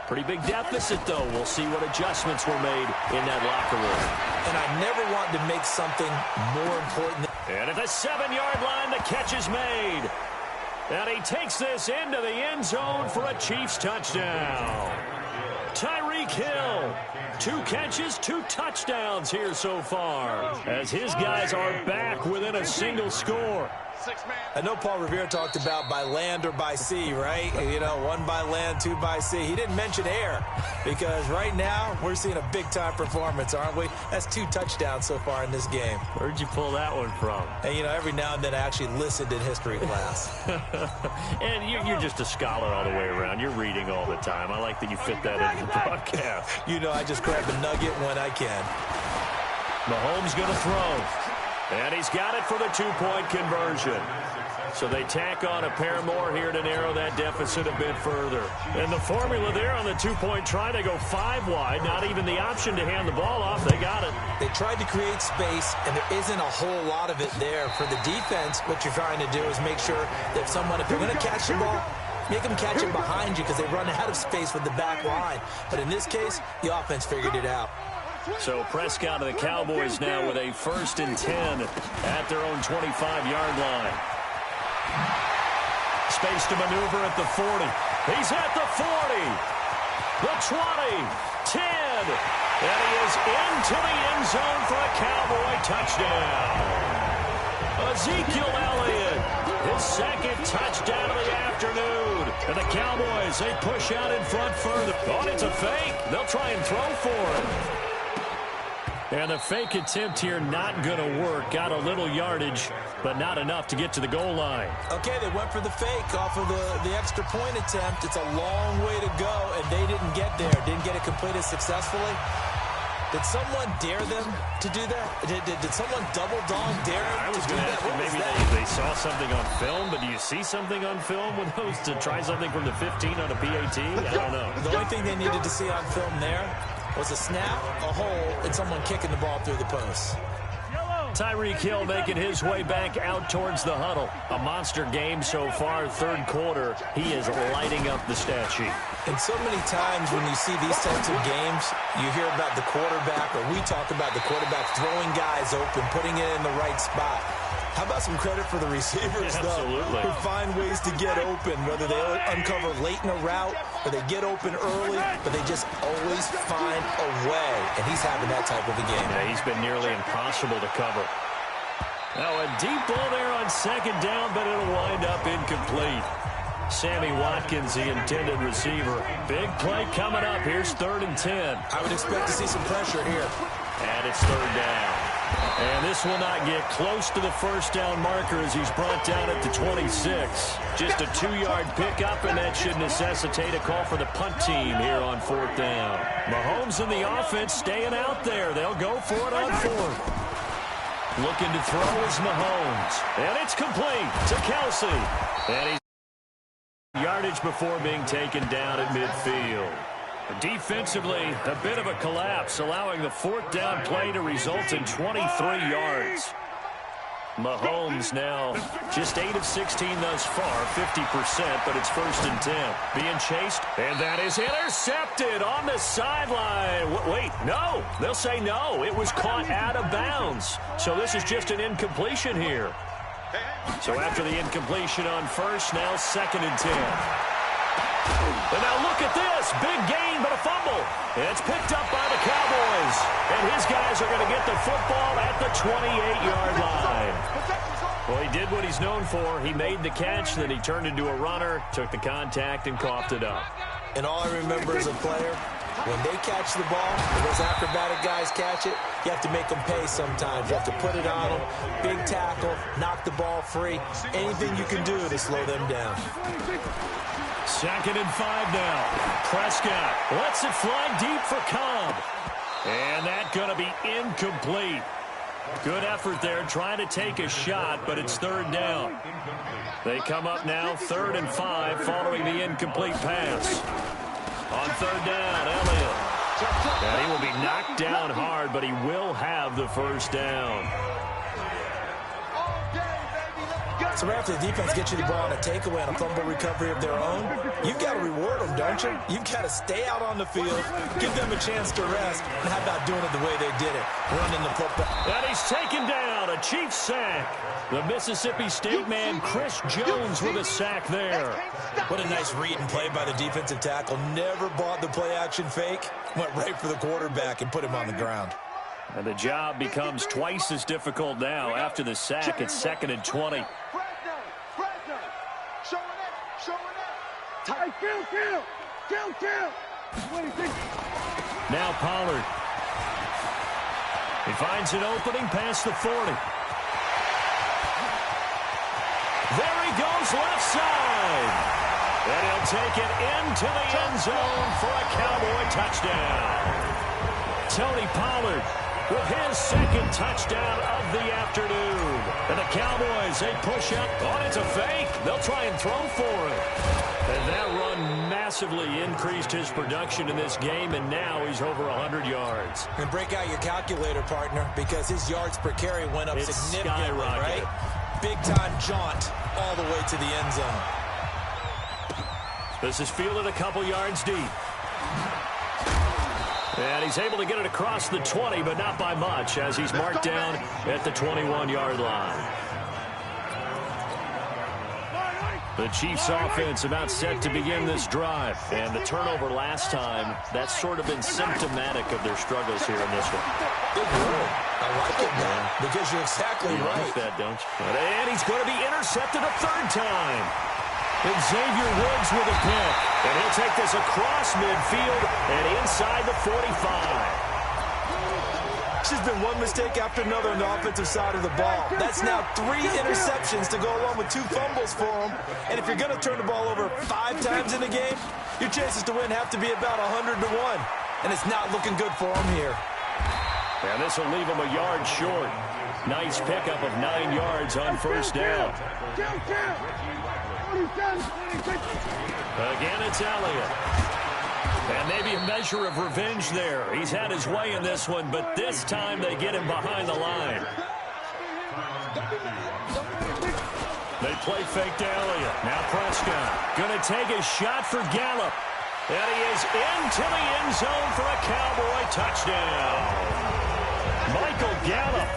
Pretty big deficit, though. We'll see what adjustments were made in that locker room. And I never wanted to make something more important. And at the 7-yard line, the catch is made. And he takes this into the end zone for a Chiefs touchdown. Tyreek Hill, 2 catches, 2 touchdowns here so far, as his guys are back within a single score. I know Paul Revere talked about by land or by sea, right? You know, 1 by land, 2 by sea. He didn't mention air because right now we're seeing a big-time performance, aren't we? That's 2 touchdowns so far in this game. Where'd you pull that one from? And, you know, every now and then I actually listened in history class. And you're just a scholar all the way around. You're reading all the time. I like that you fit that into the broadcast. You know, I just grab a nugget when I can. Mahomes going to throw. And he's got it for the 2-point conversion. So they tack on a pair more here to narrow that deficit a bit further. And the formula there on the 2-point try to go 5 wide. Not even the option to hand the ball off. They got it. They tried to create space, and there isn't a whole lot of it there. For the defense, what you're trying to do is make sure that if you're going to catch the ball, make them catch it behind you because they run out of space with the back line. But in this case, the offense figured it out. So Prescott of the Cowboys now with a 1st and 10 at their own 25-yard line. Space to maneuver at the 40. He's at the 40. The 20. 10. And he is into the end zone for a Cowboy touchdown. Ezekiel Elliott, his 2nd touchdown of the afternoon. And the Cowboys, they push out in front further. Oh, it's a fake. They'll try and throw for it. And the fake attempt here not going to work. Got a little yardage, but not enough to get to the goal line. Okay, they went for the fake off of the extra point attempt. It's a long way to go, and they didn't get there. Didn't get it completed successfully. Did someone dare them to do that? Did someone double dog dare them? I was going to ask you, maybe they saw something on film, but do you see something on film with those to try something from the 15 on a PAT? I don't know. The only thing they needed to see on film there was a snap, a hole, and someone kicking the ball through the post. Tyreek Hill making his way back out towards the huddle. A monster game so far, 3rd quarter. He is lighting up the stat sheet. And so many times when you see these types of games, you hear about the quarterback, or we talk about the quarterback throwing guys open, putting it in the right spot. How about some credit for the receivers, Absolutely. though, who find ways to get open, whether they uncover late in a route or they get open early, but they just always find a way. And he's having that type of a game. Yeah, he's been nearly impossible to cover. Now a deep ball there on 2nd down, but it'll wind up incomplete. Sammy Watkins, the intended receiver. Big play coming up. Here's 3rd and 10. I would expect to see some pressure here. And it's 3rd down. And this will not get close to the 1st down marker as he's brought down at the 26. Just a 2-yard pickup, and that should necessitate a call for the punt team here on 4th down. Mahomes and the offense staying out there. They'll go for it on 4th. Looking to throw is Mahomes. And it's complete to Kelsey. And he's yardage before being taken down at midfield. Defensively, a bit of a collapse, allowing the 4th down play to result in 23 yards. Mahomes now just 8 of 16 thus far, 50%, but it's 1st and 10. Being chased, and that is intercepted on the sideline. Wait, no. They'll say no. It was caught out of bounds. So this is just an incompletion here. So after the incompletion on 1st, now 2nd and 10. And now look at this. Big gain, but a fumble. And it's picked up by the Cowboys. And his guys are going to get the football at the 28-yard line. Well, he did what he's known for. He made the catch, then he turned into a runner, took the contact, and coughed it up. And all I remember as a player, when they catch the ball, when those acrobatic guys catch it, you have to make them pay sometimes. You have to put it on them. Big tackle, knock the ball free. Anything you can do to slow them down. 2nd and 5 now. Prescott lets it fly deep for Cobb. And that's going to be incomplete. Good effort there trying to take a shot, but it's 3rd down. They come up now 3rd and 5 following the incomplete pass. On 3rd down, Elliott. And he will be knocked down hard, but he will have the 1st down. So right after the defense gets you the ball on a takeaway and a fumble recovery of their own, you've got to reward them, don't you? You've got to stay out on the field, give them a chance to rest, and how about doing it the way they did it, running the football. And he's taken down, a Chiefs sack. The Mississippi State man, Chris Jones, with a sack there. What a nice read and play by the defensive tackle. Never bought the play-action fake. Went right for the quarterback and put him on the ground. And the job becomes twice as difficult now. After the sack, it's 2nd and 20. Now Pollard. He finds an opening past the 40. There he goes, left side. And he'll take it into the end zone for a Cowboy touchdown. Tony Pollard with his 2nd touchdown of the afternoon. And the Cowboys, they push up. Oh, it's a fake. They'll try and throw for it. And that run massively increased his production in this game, and now he's over 100 yards. And break out your calculator, partner, because his yards per carry went up significantly, right? Big-time jaunt all the way to the end zone. This is fielded a couple yards deep. And he's able to get it across the 20, but not by much, as he's marked down at the 21-yard line. The Chiefs' offense about set to begin this drive. And the turnover last time, that's sort of been symptomatic of their struggles here in this one. Good word. I like it, man, because you're exactly right. Like that, don't you? And he's going to be intercepted a 3rd time. And Xavier Woods with a pick. And he'll take this across midfield and inside the 45. There's been one mistake after another on the offensive side of the ball. That's now 3 interceptions to go along with 2 fumbles for him. And if you're going to turn the ball over 5 times in a game, your chances to win have to be about 100 to 1. And it's not looking good for him here. And this will leave him a yard short. Nice pickup of 9 yards on 1st down. Again, it's Elliott. And maybe a measure of revenge there. He's had his way in this one, but this time they get him behind the line. They play fake to Elliott. Now Prescott going to take a shot for Gallup. And he is into the end zone for a Cowboy touchdown. Michael Gallup,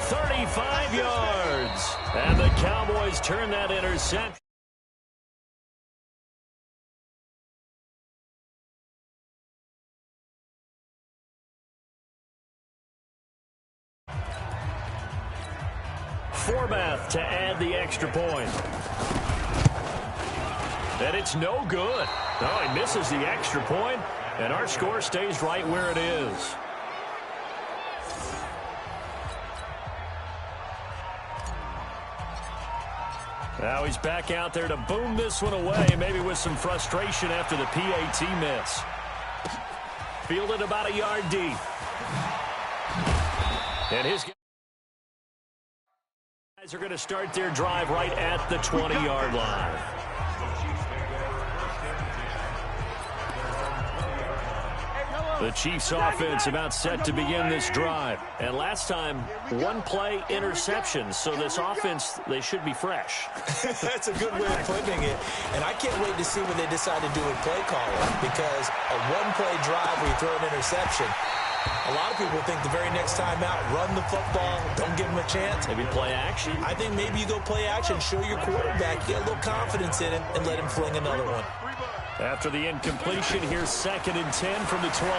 35 yards. And the Cowboys turn that interception. Forbath to add the extra point. And it's no good. Oh, he misses the extra point, and our score stays right where it is. Now he's back out there to boom this one away, maybe with some frustration after the PAT miss. Fielded about a yard deep. And his guys are going to start their drive right at the 20-yard line. The Chiefs offense about set to begin this drive. And last time, 1 play interception. So this offense, they should be fresh. That's a good way of putting it. And I can't wait to see what they decide to do with play calling. Because a 1-play drive where you throw an interception, a lot of people think the very next time out, run the football, don't give them a chance. Maybe play action? I think maybe you go play action, show your quarterback, get a little confidence in him, and let him fling another one. After the incompletion, here's 2nd and 10 from the 20.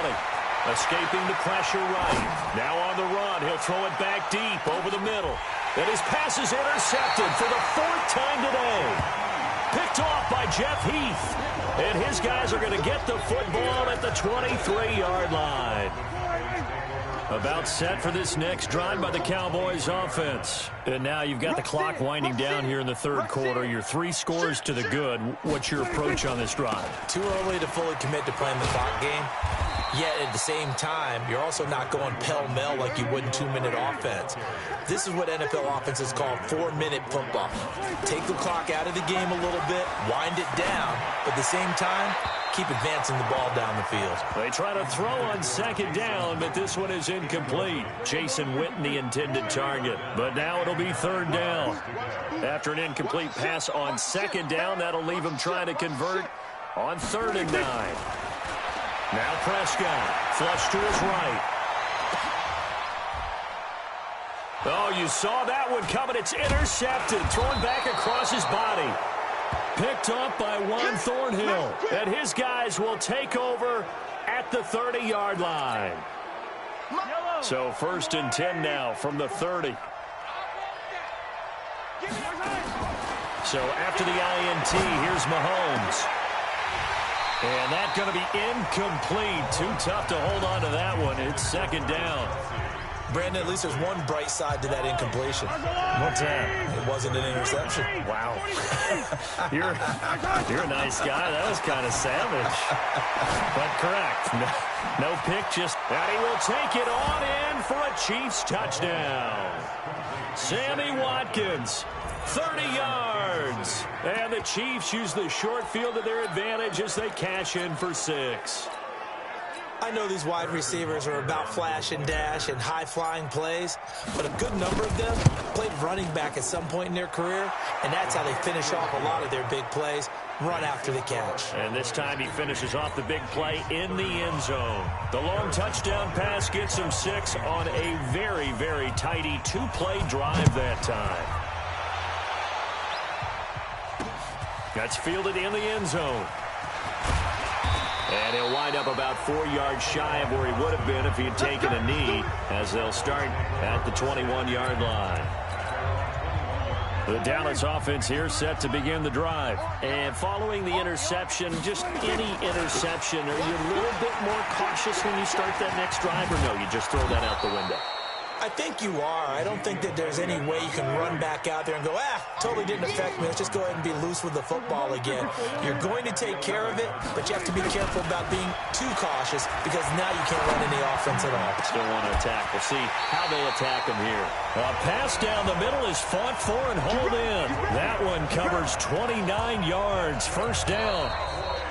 Escaping the pressure right. Now on the run, he'll throw it back deep over the middle. And his pass is intercepted for the 4th time today. Picked off by Jeff Heath. And his guys are going to get the football at the 23-yard line. About set for this next drive by the Cowboys offense. And now you've got the clock winding down here in the 3rd quarter. You're 3 scores to the good. What's your approach on this drive? Too early to fully commit to playing the clock game. Yet at the same time, you're also not going pell-mell like you would in 2-minute offense. This is what NFL offenses call 4-minute football. Take the clock out of the game a little bit, wind it down, but at the same time, keep advancing the ball down the field. They try to throw on second down, but this one is incomplete. Jason Witten, the intended target. But now it'll be third down. After an incomplete pass on second down, that'll leave him trying to convert on 3rd and 9. Now Prescott, flush to his right. Oh, you saw that one coming. It's intercepted, thrown back across his body. Picked up by Juan Thornhill. And his guys will take over at the 30-yard line. So 1st and 10 now from the 30. So after the INT, here's Mahomes. And that's going to be incomplete. Too tough to hold on to that one. It's 2nd down. Brandon, at least there's one bright side to that incompletion. What's that? It wasn't an interception. Wow. You're a nice guy. That was kind of savage. But correct. No pick, just... And he will take it on in for a Chiefs touchdown. Sammy Watkins, 30 yards. And the Chiefs use the short field to their advantage as they cash in for 6. I know these wide receivers are about flash and dash and high-flying plays, but a good number of them played running back at some point in their career, and that's how they finish off a lot of their big plays, run after the catch. And this time he finishes off the big play in the end zone. The long touchdown pass gets him 6 on a very, very tidy 2-play drive that time. That's fielded in the end zone. And he'll wind up about 4 yards shy of where he would have been if he had taken a knee, as they'll start at the 21-yard line. The Dallas offense here set to begin the drive. And following the interception, just any interception, are you a little bit more cautious when you start that next drive, or no, you just throw that out the window? I think you are. I don't think that there's any way you can run back out there and go, totally didn't affect me. Let's just go ahead and be loose with the football again. You're going to take care of it, but you have to be careful about being too cautious because now you can't run any offense at all. Still want to attack. We'll see how they attack him here. A pass down the middle is fought for and hauled in. That one covers 29 yards. 1st down.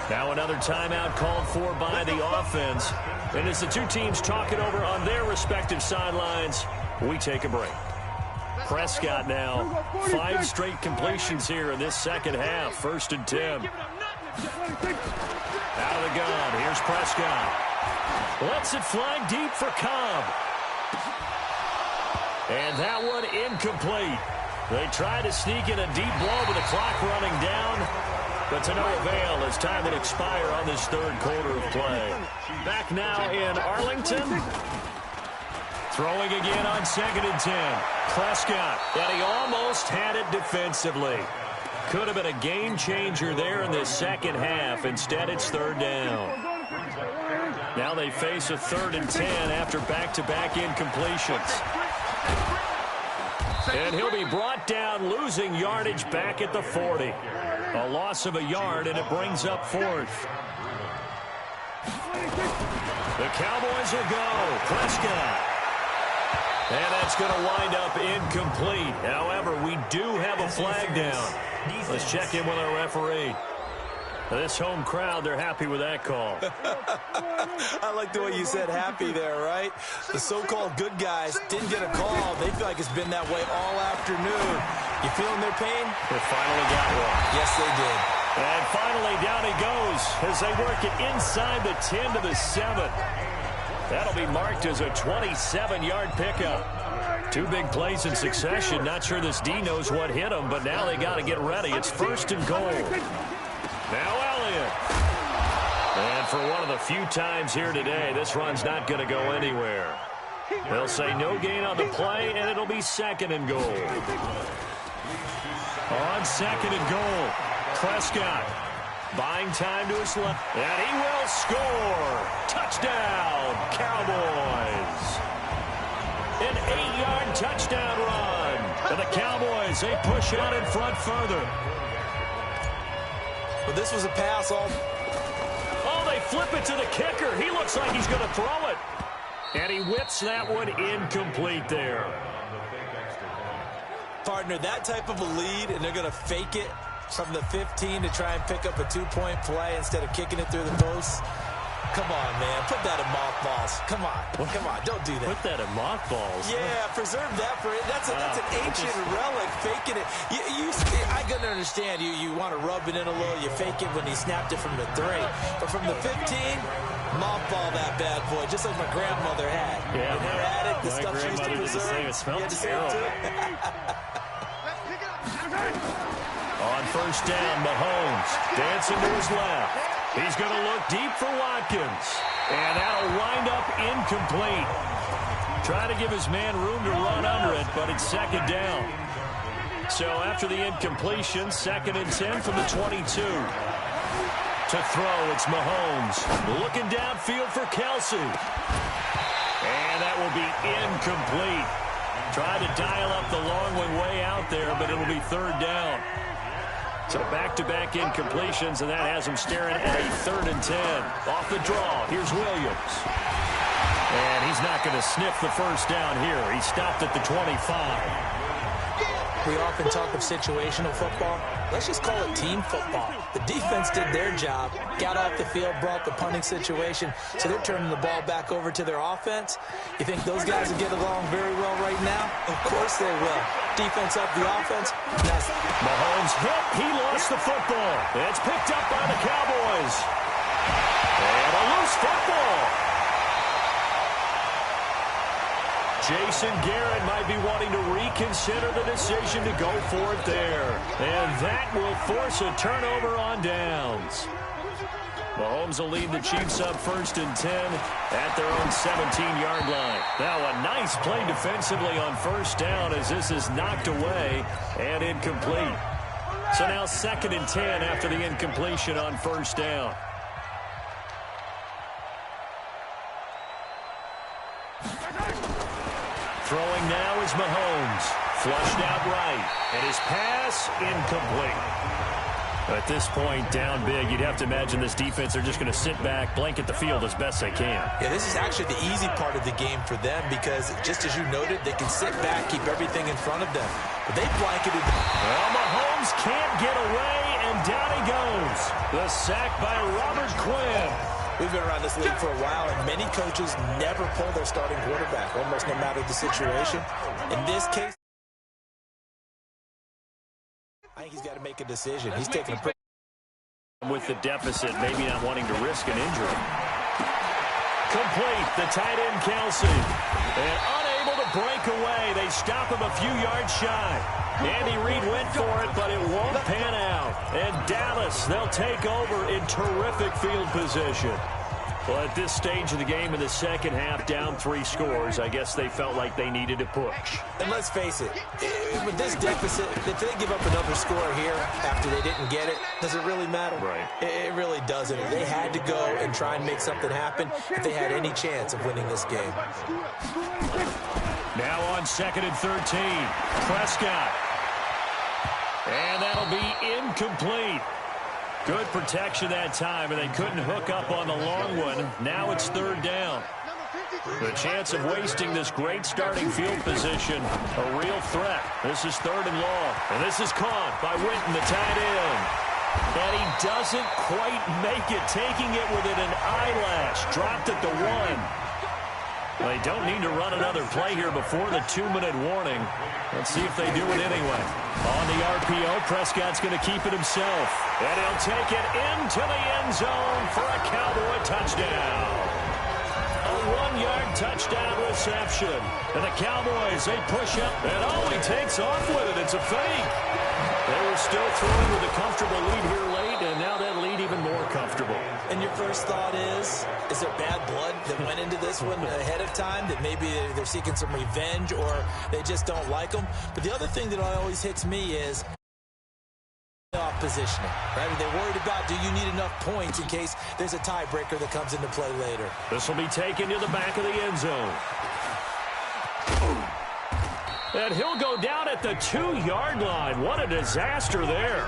Now another timeout called for by the offense. And as the two teams talk it over on their respective sidelines, we take a break. Prescott now, 5 straight completions here in this second half. 1st and 10. Out of the gun, here's Prescott. Lets it fly deep for Cobb. And that one incomplete. They try to sneak in a deep blow with the clock running down. But to no avail as time will expire on this 3rd quarter of play. Back now in Arlington. Throwing again on 2nd and 10. Prescott, and he almost had it defensively. Could have been a game changer there in this second half. Instead, it's 3rd down. Now they face a 3rd and 10 after back-to-back incompletions. And he'll be brought down, losing yardage back at the 40. A loss of a yard, and it brings up 4th. The Cowboys will go. Prescott. And that's going to wind up incomplete. However, we do have a flag down. Let's check in with our referee. This home crowd, they're happy with that call. I like the way you said happy there, right? The so-called good guys didn't get a call. They feel like it's been that way all afternoon. You feeling their pain? They finally got one. Yes, they did. And finally, down he goes as they work it inside the 10 to the 7. That'll be marked as a 27-yard pickup. 2 big plays in succession. Not sure this D knows what hit him, but now they got to get ready. It's 1st and goal. Now Elliott. And for one of the few times here today, this run's not going to go anywhere. They'll say no gain on the play, and it'll be 2nd and goal. On 2nd and goal, Prescott buying time to his left, and he will score. Touchdown, Cowboys. An 8-yard touchdown run. And the Cowboys, they push out in front further. But this was a pass all... Oh, they flip it to the kicker. He looks like he's going to throw it. And he whips that one incomplete there. Partner, that type of a lead, and they're going to fake it From the 15 to try and pick up a two-point play instead of kicking it through the post. Come on, man. Put that in mothballs. Come on. Come on. Don't do that. Put that in mothballs. Yeah, preserve that for it. That's an ancient relic, faking it. I can understand you want to rub it in a little. You fake it when he snapped it from the 3. But from the 15, mothball that bad boy, just like my grandmother had. Yeah. In her attic, the stuff she used to preserve. It smelled terrible. On first down, Mahomes dancing to his left. He's going to look deep for Watkins. And that'll wind up incomplete. Try to give his man room to run under it, but it's second down. So after the incompletion, 2nd and 10 from the 22. To throw, it's Mahomes. Looking downfield for Kelsey. And that will be incomplete. Tried to dial up the long one way out there, but it'll be 3rd down. So back-to-back incompletions, and that has him staring at a 3rd and 10. Off the draw, here's Williams. And he's not going to sniff the first down here. He stopped at the 25. We often talk of situational football. Let's just call it team football. The defense did their job, got off the field, brought the punting situation, so they're turning the ball back over to their offense. You think those guys will get along very well right now? Of course they will. Defense up the offense. Mahomes hit. He lost the football. It's picked up by the Cowboys. And a loose football. Jason Garrett might be wanting to reconsider the decision to go for it there. And that will force a turnover on downs. Mahomes will lead the Chiefs up 1st and 10 at their own 17-yard line. Now a nice play defensively on 1st down as this is knocked away and incomplete. So now 2nd and 10 after the incompletion on 1st down. Throwing now is Mahomes. Flushed out right. And his pass incomplete. At this point, down big, you'd have to imagine this defense are just going to sit back, blanket the field as best they can. Yeah, this is actually the easy part of the game for them because, just as you noted, they can sit back, keep everything in front of them. But they blanketed. Well, Mahomes can't get away, and down he goes. The sack by Robert Quinn. We've been around this league for a while, and many coaches never pull their starting quarterback, almost no matter the situation. In this case, I think he's got to make a decision. He's taking a pretty... With the deficit, maybe not wanting to risk an injury. Complete, the tight end Kelsey. And unable to break away. They stop him a few yards shy. Andy Reid went for it, but it won't pan out. And Dallas, they'll take over in terrific field position. Well, at this stage of the game in the second half, down 3 scores, I guess they felt like they needed to push. And let's face it, with this deficit, if they give up another score here after they didn't get it, does it really matter? Right. It really doesn't. They had to go and try and make something happen if they had any chance of winning this game. Now on 2nd and 13, Prescott. And that'll be incomplete. Good protection that time, and they couldn't hook up on the long one. Now it's 3rd down. The chance of wasting this great starting field position, a real threat. This is 3rd and long, and this is caught by Witten, the tight end. And he doesn't quite make it, taking it within an eyelash. Dropped at the 1. They don't need to run another play here before the 2-minute warning. Let's see if they do it anyway. On the RPO, Prescott's going to keep it himself. And he'll take it into the end zone for a Cowboy touchdown. A 1-yard touchdown reception. And the Cowboys, they push up. And he takes off with it. It's a fake. They were still throwing with a comfortable lead here late, and now that lead even more comfortable. And your first thought is there bad blood that went into this one ahead of time, that maybe they're seeking some revenge or they just don't like them? But the other thing that always hits me is off positioning, right? Are they worried about, do you need enough points in case there's a tiebreaker that comes into play later? This will be taken to the back of the end zone. And he'll go down at the 2-yard line. What a disaster there.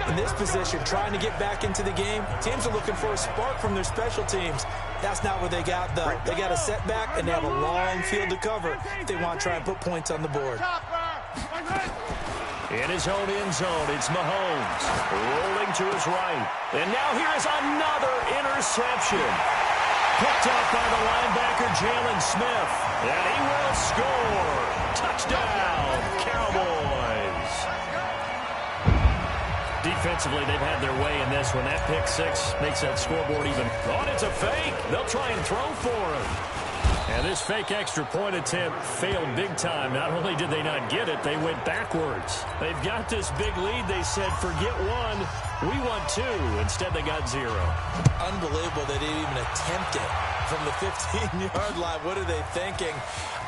In this position, trying to get back into the game, teams are looking for a spark from their special teams. That's not what they got, though. They got a setback, and they have a long field to cover if they want to try and put points on the board. In his own end zone, it's Mahomes rolling to his right. And now here is another interception. Picked up by the linebacker, Jalen Smith. And he will score. Touchdown, Cowboys. Defensively, they've had their way in this one. That pick six makes that scoreboard even. Oh, it's a fake. They'll try and throw for him. And this fake extra point attempt failed big time. Not only did they not get it, they went backwards. They've got this big lead. They said, forget one, we want two. Instead, they got zero. Unbelievable they didn't even attempt it from the 15-yard line. What are they thinking?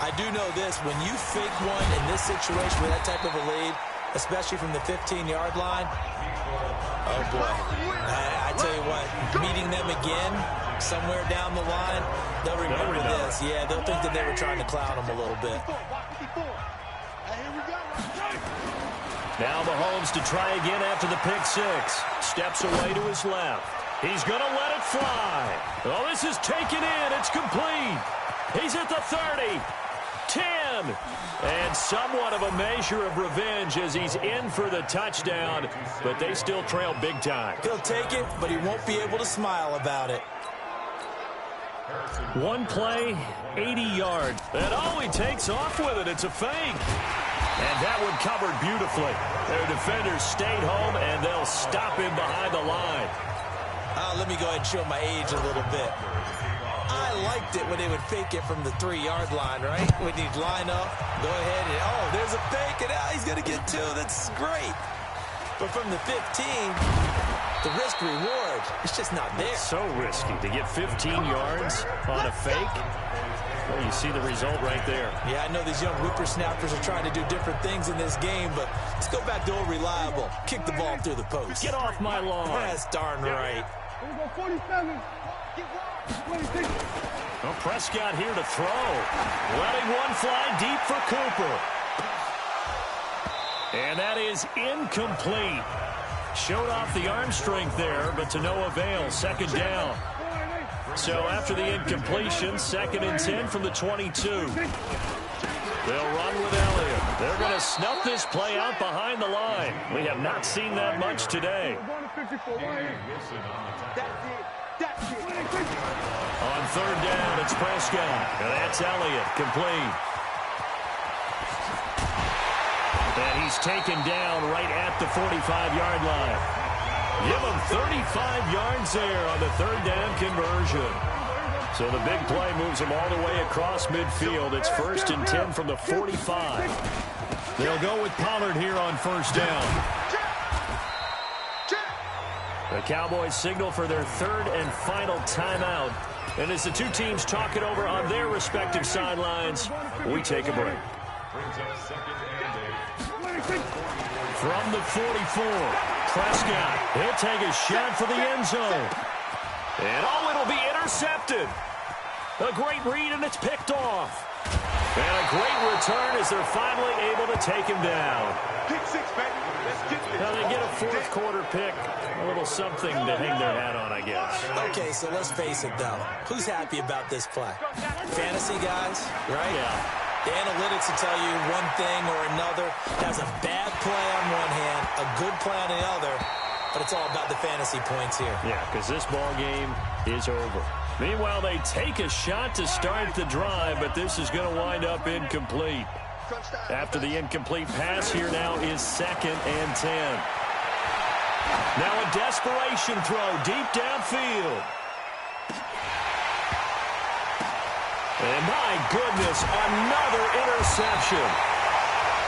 I do know this. When you fake one in this situation with that type of a lead, especially from the 15-yard line, oh, boy. I tell you what, meeting them again somewhere down the line, they'll remember this. Yeah, they'll think that they were trying to clown them a little bit. Now Mahomes to try again after the pick six. Steps away to his left. He's going to let it fly. Oh, this is taken in. It's complete. He's at the 30. 10. And somewhat of a measure of revenge as he's in for the touchdown, but they still trail big time. He'll take it, but he won't be able to smile about it. One play, 80 yards. And oh, he takes off with it. It's a fake. And that one covered beautifully. Their defenders stayed home, and they'll stop him behind the line. Let me go ahead and show my age a little bit. I liked it when they would fake it from the 3-yard line, right? When you'd line up, go ahead, and oh, there's a fake, and he's going to get two. That's great. But from the 15, the risk-reward, it's just not there. It's so risky to get 15 yards on a fake. Well, you see the result right there. Yeah, I know these young whippersnappers are trying to do different things in this game, but let's go back to old reliable. Kick the ball through the post. Get off my lawn. That's darn right. Well, Prescott here to throw. Letting one fly deep for Cooper. And that is incomplete. Showed off the arm strength there, but to no avail. Second down. So after the incompletion, 2nd and 10 from the 22. They'll run with Elliott. They're going to snuff this play out behind the line. We have not seen that much today. On 3rd down, it's Prescott. And that's Elliott, complete. And he's taken down right at the 45-yard line. Give him 35 yards there on the 3rd down conversion. So the big play moves him all the way across midfield. It's 1st and 10 from the 45. They'll go with Pollard here on 1st down. The Cowboys signal for their 3rd and final timeout. And as the two teams talk it over on their respective sidelines, we take a break. From the 44, Prescott, he'll take a shot for the end zone. And oh, it'll be intercepted. A great read, and it's picked off. And a great return as they're finally able to take him down. Pick six, baby. Let's get this. Now they get a 4th quarter pick. A little something to hang their hat on, I guess. Okay, so let's face it, though. Who's happy about this play? Fantasy guys, right? Yeah. The analytics will tell you one thing or another. Has a bad play on one hand, a good play on the other, but it's all about the fantasy points here. Yeah, because this ball game is over. Meanwhile, they take a shot to start the drive, but this is going to wind up incomplete. After the incomplete pass, here now is 2nd and 10. Now a desperation throw deep downfield. And my goodness, another interception.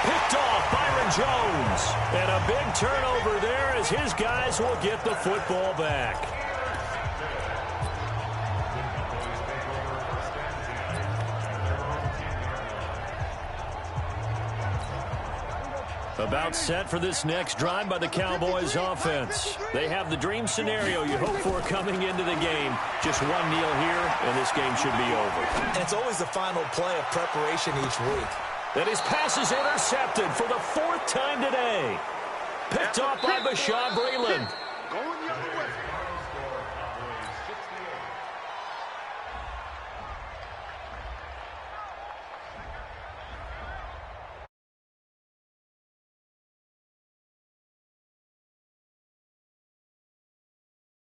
Picked off Byron Jones. And a big turnover there as his guys will get the football back. About set for this next drive by the Cowboys offense. They have the dream scenario you hope for coming into the game. Just one kneel here, and this game should be over. And it's always the final play of preparation each week. And his pass is intercepted for the 4th time today. Picked off by Bashaud Breeland. Going the other way.